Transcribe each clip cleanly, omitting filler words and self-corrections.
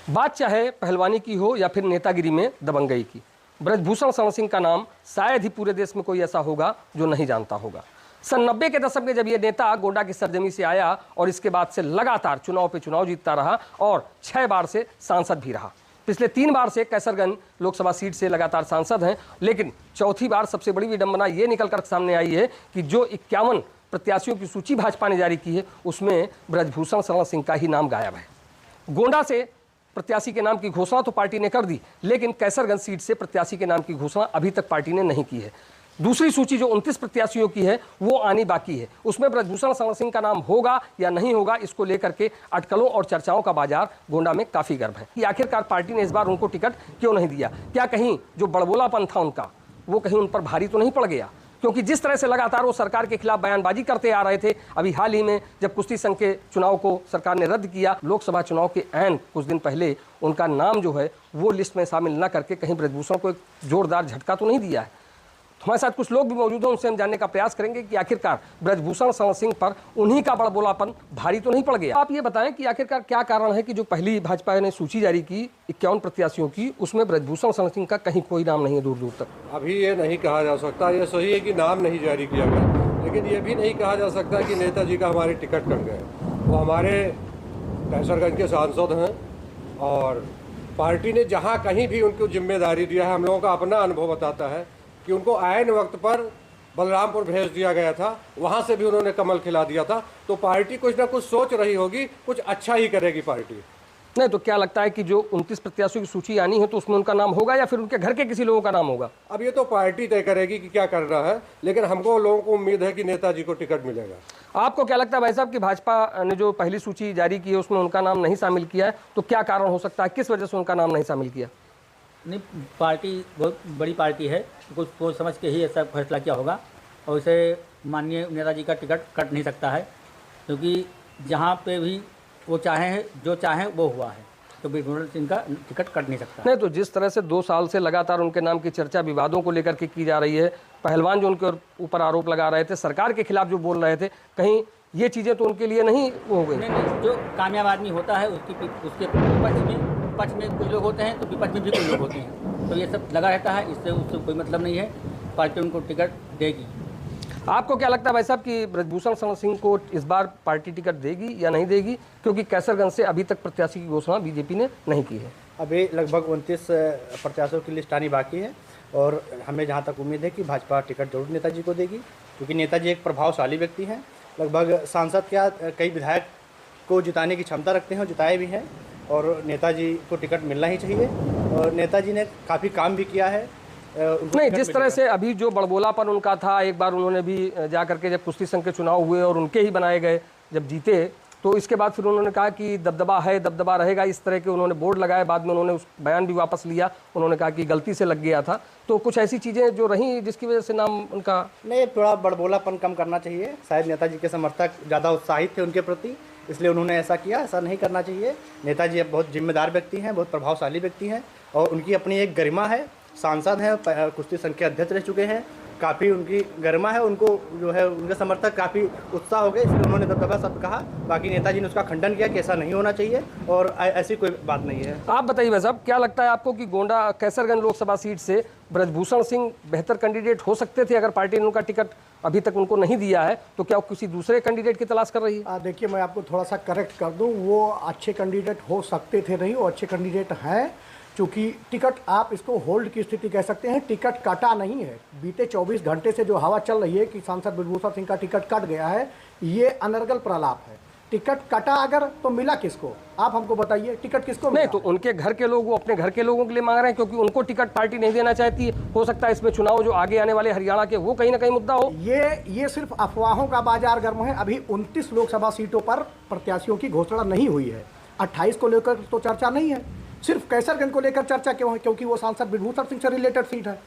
बात चाहे पहलवानी की हो या फिर नेतागिरी में दबंगई की, ब्रजभूषण शरण सिंह का नाम शायद ही पूरे देश में कोई ऐसा होगा जो नहीं जानता होगा। सन 90 के दशक में जब ये नेता गोंडा की सरजमी से आया और इसके बाद से लगातार चुनाव पे चुनाव जीतता रहा और 6 बार से सांसद भी रहा। पिछले 3 बार से कैसरगंज लोकसभा सीट से लगातार सांसद हैं, लेकिन चौथी बार सबसे बड़ी विडंबना ये निकल कर सामने आई है कि जो 51 प्रत्याशियों की सूची भाजपा ने जारी की है उसमें ब्रजभूषण शरण सिंह का ही नाम गायब है। गोंडा से प्रत्याशी के नाम की घोषणा तो पार्टी ने कर दी, लेकिन कैसरगंज सीट से प्रत्याशी के नाम की घोषणा अभी तक पार्टी ने नहीं की है। दूसरी सूची जो 29 प्रत्याशियों की है वो आनी बाकी है, उसमें ब्रजभूषण शरण सिंह का नाम होगा या नहीं होगा, इसको लेकर के अटकलों और चर्चाओं का बाजार गोंडा में काफी गर्म है कि आखिरकार पार्टी ने इस बार उनको टिकट क्यों नहीं दिया। क्या कहीं जो बड़बोलापन था उनका वो कहीं उन पर भारी तो नहीं पड़ गया? क्योंकि जिस तरह से लगातार वो सरकार के खिलाफ बयानबाजी करते आ रहे थे, अभी हाल ही में जब कुश्ती संघ के चुनाव को सरकार ने रद्द किया, लोकसभा चुनाव के ऐन कुछ दिन पहले उनका नाम जो है वो लिस्ट में शामिल न करके कहीं ब्रजभूषण को एक जोरदार झटका तो नहीं दिया है। हमारे साथ कुछ लोग भी मौजूद हैं, उनसे हम जानने का प्रयास करेंगे कि आखिरकार ब्रजभूषण शरण सिंह पर उन्हीं का बड़बोलापन भारी तो नहीं पड़ गया। आप ये बताएं कि आखिरकार क्या कारण है कि जो पहली भाजपा ने सूची जारी की 51 प्रत्याशियों की, उसमें ब्रजभूषण शरण सिंह का कहीं कोई नाम नहीं है दूर दूर तक? अभी ये नहीं कहा जा सकता, ये सही है कि नाम नहीं जारी किया गया, लेकिन ये भी नहीं कहा जा सकता कि नेताजी का हमारे टिकट कट गए। वो हमारे कैसरगंज के सांसद हैं और पार्टी ने जहाँ कहीं भी उनको जिम्मेदारी दिया है, हम लोगों का अपना अनुभव बताता है कि उनको आयन वक्त पर बलरामपुर भेज दिया गया था, वहाँ से भी उन्होंने कमल खिला दिया था। तो पार्टी कुछ ना कुछ सोच रही होगी, कुछ अच्छा ही करेगी पार्टी। नहीं तो क्या लगता है कि जो 29 प्रत्याशियों की सूची आनी है तो उसमें उनका नाम होगा या फिर उनके घर के किसी लोगों का नाम होगा? अब ये तो पार्टी तय करेगी कि क्या करना है, लेकिन हमको लोगों को उम्मीद है कि नेताजी को टिकट मिलेगा। आपको क्या लगता है भाई साहब कि भाजपा ने जो पहली सूची जारी की है उसमें उनका नाम नहीं शामिल किया है, तो क्या कारण हो सकता है, किस वजह से उनका नाम नहीं शामिल किया? नहीं, पार्टी बहुत बड़ी पार्टी है, कुछ सोच समझ के ही ऐसा फैसला किया होगा और इसे माननीय नेताजी का टिकट कट नहीं सकता है, क्योंकि जहाँ पे भी वो चाहें जो चाहें वो हुआ है, तो ब्रजभूषण सिंह का टिकट कट नहीं सकता। नहीं तो जिस तरह से 2 साल से लगातार उनके नाम की चर्चा विवादों को लेकर के की जा रही है, पहलवान जो उनके ऊपर आरोप लगा रहे थे, सरकार के खिलाफ जो बोल रहे थे, कहीं ये चीज़ें तो उनके लिए नहीं हो गई? नहीं, जो कामयाब आदमी होता है उसके पक्ष में कुछ लोग होते हैं तो विपक्ष में भी कुछ लोग होते हैं, तो ये सब लगा रहता है, इससे उससे कोई मतलब नहीं है। पार्टी उनको टिकट देगी। आपको क्या लगता है भाई साहब कि ब्रजभूषण शरण सिंह को इस बार पार्टी टिकट देगी या नहीं देगी, क्योंकि कैसरगंज से अभी तक प्रत्याशी की घोषणा बीजेपी ने नहीं की है? अभी लगभग 29 प्रत्याशियों की लिस्ट आनी बाकी है और हमें जहाँ तक उम्मीद है कि भाजपा टिकट जरूर नेताजी को देगी, क्योंकि नेताजी एक प्रभावशाली व्यक्ति हैं। लगभग सांसद क्या कई विधायक को जिताने की क्षमता रखते हैं और जिताए भी हैं, और नेताजी को टिकट मिलना ही चाहिए। और नेताजी ने काफ़ी काम भी किया है। नहीं, जिस तरह से अभी जो बड़बोलापन उनका था, एक बार उन्होंने भी जा करके जब कुश्ती संघ के चुनाव हुए और उनके ही बनाए गए, जब जीते तो इसके बाद फिर उन्होंने कहा कि दबदबा है, दबदबा रहेगा, इस तरह के उन्होंने बोर्ड लगाए। बाद में उन्होंने उस बयान भी वापस लिया, उन्होंने कहा कि गलती से लग गया था। तो कुछ ऐसी चीज़ें जो रहीं जिसकी वजह से नाम उनका नहीं, थोड़ा बड़बोलापन कम करना चाहिए। शायद नेताजी के समर्थक ज़्यादा उत्साहित थे उनके प्रति, इसलिए उन्होंने ऐसा किया। ऐसा नहीं करना चाहिए। नेताजी अब बहुत जिम्मेदार व्यक्ति हैं, बहुत प्रभावशाली व्यक्ति हैं और उनकी अपनी एक गरिमा है। सांसद हैं, कुश्ती संघ के अध्यक्ष रह चुके हैं, काफ़ी उनकी गरिमा है। उनको जो है उनके समर्थक काफ़ी उत्साह हो गए, इसलिए उन्होंने दबदबा शब्द कहा। बाकी नेताजी ने उसका खंडन किया कि ऐसा नहीं होना चाहिए और ऐसी कोई बात नहीं है। आप बताइए भाई साहब, क्या लगता है आपको कि गोंडा कैसरगंज लोकसभा सीट से ब्रजभूषण सिंह बेहतर कैंडिडेट हो सकते थे? अगर पार्टी ने उनका टिकट अभी तक उनको नहीं दिया है तो क्या वो किसी दूसरे कैंडिडेट की तलाश कर रही है? देखिए, मैं आपको थोड़ा सा करेक्ट कर दूं, वो अच्छे कैंडिडेट हो सकते थे, नहीं वो अच्छे कैंडिडेट हैं। चूँकि टिकट आप इसको होल्ड की स्थिति कह सकते हैं, टिकट कटा नहीं है। बीते 24 घंटे से जो हवा चल रही है कि सांसद ब्रजभूषण सिंह का टिकट कट गया है, ये अनर्गल प्रलाप है। टिकट कटा अगर तो मिला किसको? आप हमको बताइए, टिकट किसको मिला? नहीं तो उनके घर के लोग वो अपने घर के लोगों के लिए मांग रहे हैं, क्योंकि उनको टिकट पार्टी नहीं देना चाहती है। हो सकता है इसमें चुनाव जो आगे आने वाले हरियाणा के वो कहीं ना कहीं मुद्दा हो। ये सिर्फ अफवाहों का बाजार गर्म है। अभी 29 लोकसभा सीटों पर प्रत्याशियों की घोषणा नहीं हुई है। 28 को लेकर तो चर्चा नहीं है, सिर्फ कैसरगंज को लेकर चर्चा क्यों है? क्योंकि वो सांसद ब्रजभूषण सिंह से रिलेटेड सीट है।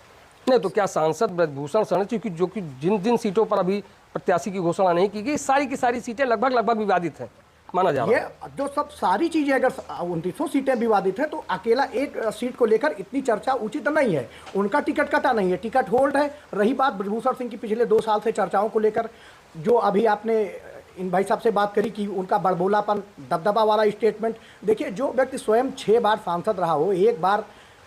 नहीं तो क्या सांसद ब्रजभूषण शरण, क्योंकि जो कि जिन सीटों पर अभी प्रत्याशी की घोषणा नहीं की गई, सारी की सारी सीटें लगभग विवादित हैं माना जा रहा है। ये जो सब सारी चीजें अगर 29 सीटें विवादित है तो अकेला एक सीट को लेकर इतनी चर्चा उचित नहीं है। उनका टिकट कटा नहीं है, टिकट होल्ड है। रही बात ब्रजभूषण सिंह की पिछले 2 साल से चर्चाओं को लेकर, जो अभी आपने इन भाई साहब से बात करी कि उनका बड़बोलापन, दबदबा वाला स्टेटमेंट। देखिए, जो व्यक्ति स्वयं 6 बार सांसद रहा हो, 1 बार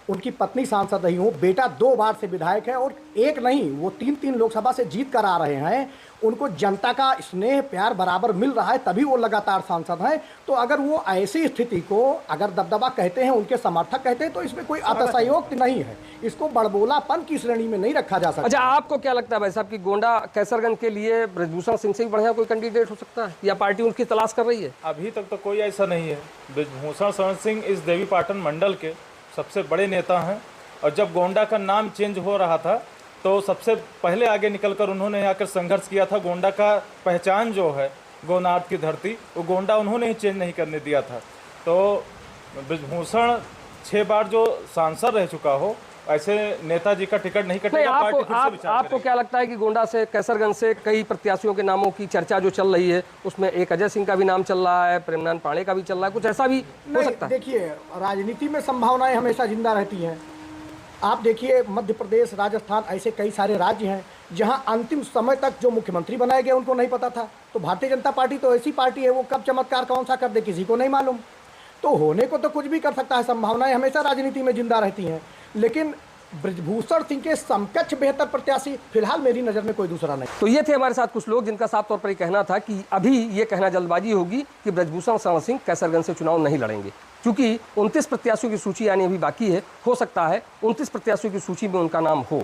उनकी पत्नी सांसद रही हो, बेटा 2 बार से विधायक है और एक नहीं वो 3-3 लोकसभा से जीत कर आ रहे हैं, उनको जनता का स्नेह प्यार बराबर मिल रहा है, तभी वो लगातार सांसद हैं। तो अगर वो ऐसी स्थिति को अगर दबदबा कहते हैं, उनके समर्थक कहते हैं, तो इसमें कोई अतिशयोक्ति नहीं है, इसको बड़बोलापन की श्रेणी में नहीं रखा जा सकता। अच्छा, आपको क्या लगता है भाई साहब कि गोंडा कैसरगंज के लिए ब्रजभूषण सिंह से भी बढ़िया कोई कैंडिडेट हो सकता है, या पार्टी उनकी तलाश कर रही है? अभी तक तो कोई ऐसा नहीं है। ब्रजभूषण शरण सिंह इस देवीपाटन मंडल के सबसे बड़े नेता हैं, और जब गोंडा का नाम चेंज हो रहा था तो सबसे पहले आगे निकलकर उन्होंने आकर संघर्ष किया था। गोंडा का पहचान जो है गोनाथ की धरती, वो गोंडा उन्होंने ही चेंज नहीं करने दिया था। तो ब्रजभूषण 6 बार जो सांसद रह चुका हो, ऐसे नेताजी का टिकट नहीं कटेगा। आपको क्या लगता है कि गोंडा से, कैसरगंज से कई प्रत्याशियों के नामों की चर्चा जो चल रही है, उसमें एक अजय सिंह का भी नाम चल रहा है, प्रेमनंद पांडे का भी चल रहा है, कुछ ऐसा भी हो सकता है? देखिए, राजनीति में संभावनाएं हमेशा जिंदा रहती हैं। आप देखिए, मध्य प्रदेश, राजस्थान, ऐसे कई सारे राज्य हैं जहां अंतिम समय तक जो मुख्यमंत्री बनाए गए उनको नहीं पता था। तो भारतीय जनता पार्टी तो ऐसी पार्टी है, वो कब चमत्कार कौन सा कर दे किसी को नहीं मालूम। तो होने को तो कुछ भी कर सकता है, संभावनाएं हमेशा राजनीति में जिंदा रहती हैं। लेकिन ब्रजभूषण सिंह के समकक्ष बेहतर प्रत्याशी फिलहाल मेरी नज़र में कोई दूसरा नहीं। तो ये थे हमारे साथ कुछ लोग जिनका साफ तौर पर ये कहना था कि अभी ये कहना जल्दबाजी होगी कि ब्रजभूषण शरण सिंह कैसरगंज से चुनाव नहीं लड़ेंगे, क्योंकि 29 प्रत्याशियों की सूची आनी अभी बाकी है। हो सकता है 29 प्रत्याशियों की सूची में उनका नाम हो,